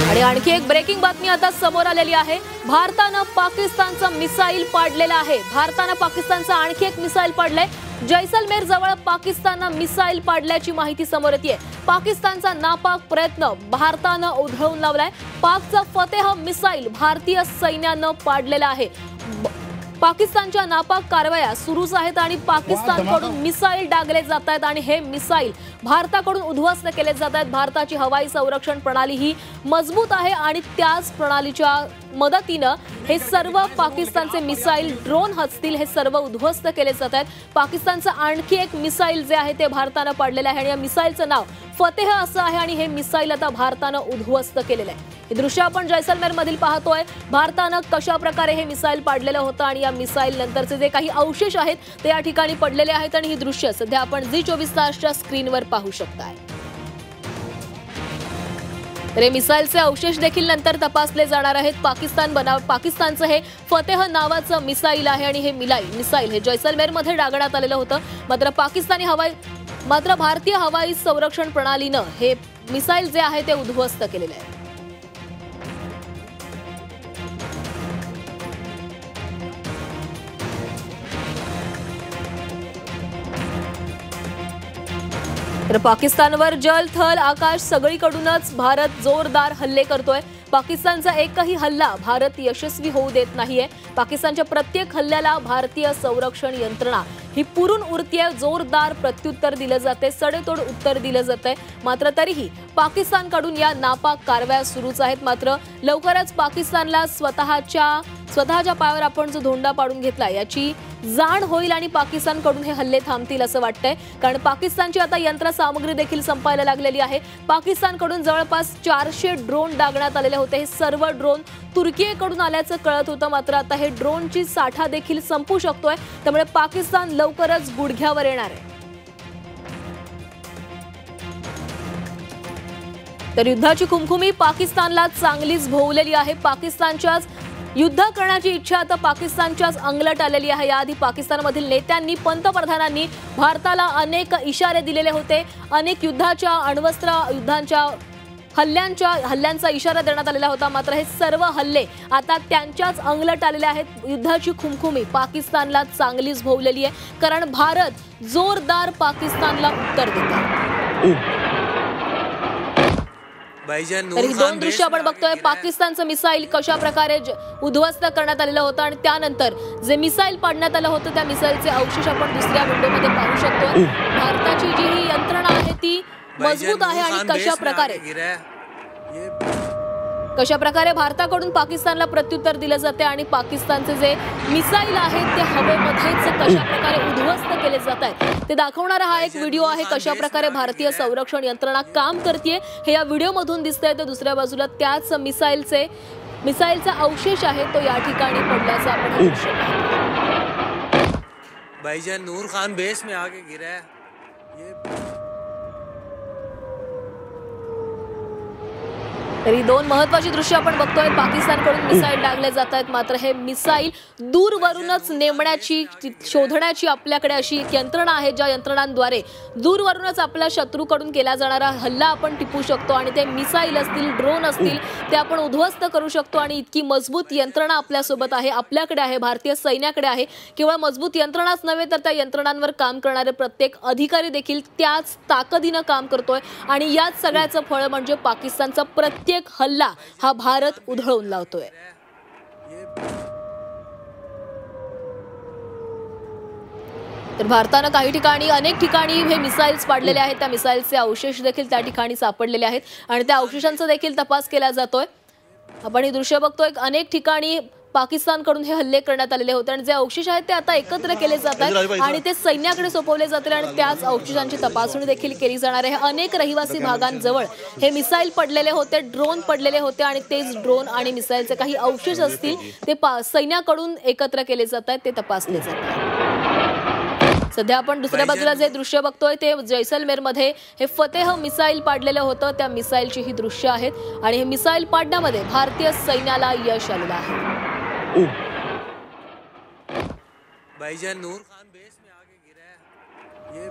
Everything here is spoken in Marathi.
आणि आणखी एक ब्रेकिंग बातमी आता समोर आलेली आहे। भारताने पाकिस्तानचा मिसाईल पाडलेला आहे। भारताने पाकिस्तानचा आणखी एक मिसाईल पाडलाय। जैसलमेर जवळ पाकिस्तानने मिसाईल पाडल्याची माहिती समोर येते। पाकिस्तानचा नापाक प्रयत्न भारताने उधळून लावलाय। पाकचा फतेह मिसाईल भारतीय सैन्याने पाडलेला आहे। पाकिस्तानच्या नापाक कारवाया सुरूच आहेत आणि पाकिस्तानकडून मिसाईल डागले जात आहेत आणि हे मिसाईल भारताकडून उद्ध्वस्त केले जात आहेत। भारताची हवाई संरक्षण प्रणाली ही मजबूत आहे आणि त्याच प्रणालीच्या मदतीने हे सर्व पाकिस्तानचे मिसाईल ड्रोन असतील हे सर्व उद्ध्वस्त केले जात आहेत। पाकिस्तानचं आणखी एक मिसाईल जे आहे ते भारताने पाडलेले आहे आणि या मिसाईलचं नाव फतेह असं आहे आणि हे मिसाईल आता भारताने उद्ध्वस्त केलेलं आहे। हे दृश्य आपण जैसलमेर मधील पाहतोय। भारताने कशा प्रकारे हे मिसाईल पाडलेलं होतं आणि या मिसाईल नंतरचे जे काही अवशेष आहेत ते या ठिकाणी पडलेले आहेत आणि ही दृश्य सध्या आपण झी24 तासच्या स्क्रीनवर पाहू शकताय। तर मिसाईलचे अवशेष देखील नंतर तपासले जाणार आहेत। पाकिस्तानचं हे फतेह नावाचं मिसाईल आहे आणि हे मिसाईल हे जैसलमेर मध्ये डागण्यात आलेलं होतं। मात्र भारतीय हवाई संरक्षण प्रणालीने हे मिसाईल जे आहे ते उद्ध्वस्त केलेले आहे। तर पाकिस्तानवर जल थल आकाश सगळीकडूनच भारत जोरदार हल्ले करतोय। पाकिस्तानचा एकही हल्ला भारत यशस्वी होऊ देत नाहीये। पाकिस्तानच्या प्रत्येक हल्ल्याला भारतीय संरक्षण यंत्रणा ही पुरून उरतीये, जोरदार प्रत्युत्तर दिले जाते, सडेतोड उत्तर दिले जाते। मात्र तरीही पाकिस्तानकडून या नापाक कारवाया सुरूच आहेत। मात्र लवकरच पाकिस्तानला स्वतःच्या पायावर आपण जो धोंडा पाडून घेतला याची जाण होईल आणि पाकिस्तानकडून हे हल्ले थांबतील असं वाटतंय। कारण पाकिस्तानची आता यंत्रसामग्री देखील संपायला लागलेली आहे। पाकिस्तानकडून जवळपास 400 ड्रोन डागण्यात आलेले होते। हे सर्व ड्रोन तुर्कीकडून आल्याचं कळत होतं। मात्र आता हे ड्रोनची साठा देखील संपू शकतोय, त्यामुळे पाकिस्तान लवकरच गुडघ्यावर येणार आहे। तर युद्धाची खुमखुमी पाकिस्तानला चांगलीच भोवलेली आहे। पाकिस्तानच्याच युद्ध करण्याची इच्छा आता पाकिस्तानच्याच अंगलट आलेली आहे। याआधी पाकिस्तानमधील नेत्यांनी पंतप्रधानांनी भारताला अनेक इशारे दिलेले होते। अनेक युद्धाच्या अण्वस्त्र युद्धांच्या हल्ल्यांचा इशारा देण्यात आलेला होता। मात्र हे सर्व हल्ले आता त्यांच्याच अंगलट आलेले आहेत। युद्धाची खुमखुमी पाकिस्तानला चांगलीच भोवलेली आहे, कारण भारत जोरदार पाकिस्तानला उत्तर देत आहे। तर ही दोन दृश्य आपण बघतोय। पाकिस्तानचं मिसाईल कशा प्रकारे उद्ध्वस्त करण्यात आलेलं होतं आणि त्यानंतर जे मिसाईल पाडण्यात आलं होतं त्या मिसाईलचे अवशेष आपण दुसऱ्या व्हिडिओमध्ये पाहू शकतो। भारताची जी ही यंत्रणा आहे ती मजबूत आहे आणि कशा प्रकारे भारताकडून पाकिस्तानला प्रत्युत्तर दिले जाते आणि पाकिस्तानचे जे मिसाईल आहेत ते हवेमध्येच कशा प्रकारे उद्ध्वस्त केले जात आहेत ते दाखवणारा हा एक व्हिडिओ आहे। कशा प्रकारे भारतीय संरक्षण यंत्रणा काम करते हे या व्हिडिओमधून दिसतंय। तर दुसऱ्या बाजूला त्याच मिसाईलचा अवशेष आहे तो या ठिकाणी पडल्याचं आपण दृश्य पाहतो। भाईजान नूर खान बेस में आके गिरा है। तरी दोन महत्त्वाची दृश्य आपण बघतोय। पाकिस्तानकडून मिसाईल डागले जात आहेत, मात्र हे मिसाईल दूरवरूनच शोधण्याची आपल्याकडे अशी एक यंत्रणा आहे ज्या यंत्रणांद्वारे दूरवरूनच आपल्या शत्रूकडून केला जाणारा हल्ला आपण टिपू शकतो आणि ते मिसाईल असतील ड्रोन असतील ते आपण उद्ध्वस्त करू शकतो। आणि इतकी मजबूत यंत्रणा आपल्यासोबत आहे, आपल्याकडे आहे, भारतीय सैन्याकडे आहे। केवळ मजबूत यंत्रणाच नव्हे तर त्या यंत्रणांवर काम करणारे प्रत्येक अधिकारी देखील त्याच ताकदीने काम करतोय आणि याच सगळ्याचं फळ म्हणजे पाकिस्तानचा प्रत्येक हल्ला हा भारत उधळून लावतोय। तर भारताने काही ठिकाणी अनेक ठिकाणी हे मिसाईल्स पाडलेले आहेत। त्या मिसाईलचे अवशेष देखील त्या ठिकाणी सापडलेले आहेत आणि त्या अवशेषांचा देखील तपास केला जातोय। आपण हे दृश्य बघतोय, अनेक ठिकाणी पाकिस्तानकडून हे हल्ले करण्यात आलेले होते आणि जे अवशेष आहेत ते आता एकत्र केले जात आहेत आणि ते सैन्याकडे सोपवले जातील आणि त्याच अवशेषांची तपासणी देखील केली जाणार आहे। अनेक रहिवासी भागांजवळ हे मिसाईल पडलेले होते, ड्रोन पडलेले होते आणि तेच ड्रोन आणि मिसाईलचे काही अवशेष असतील ते सैन्याकडून एकत्र केले जात आहेत, ते तपासले जात आहेत। सध्या आपण दुसऱ्या बाजूला जे दृश्य बघतोय ते जैसलमेर मध्ये हे फतेह मिसाईल पाडलेलं होतं त्या मिसाईलची ही दृश्य आहेत आणि हे मिसाईल पाडण्यामध्ये भारतीय सैन्याला यश आलेलं आहे। भाईजान नूर खान बेस में आके गिरा है। ये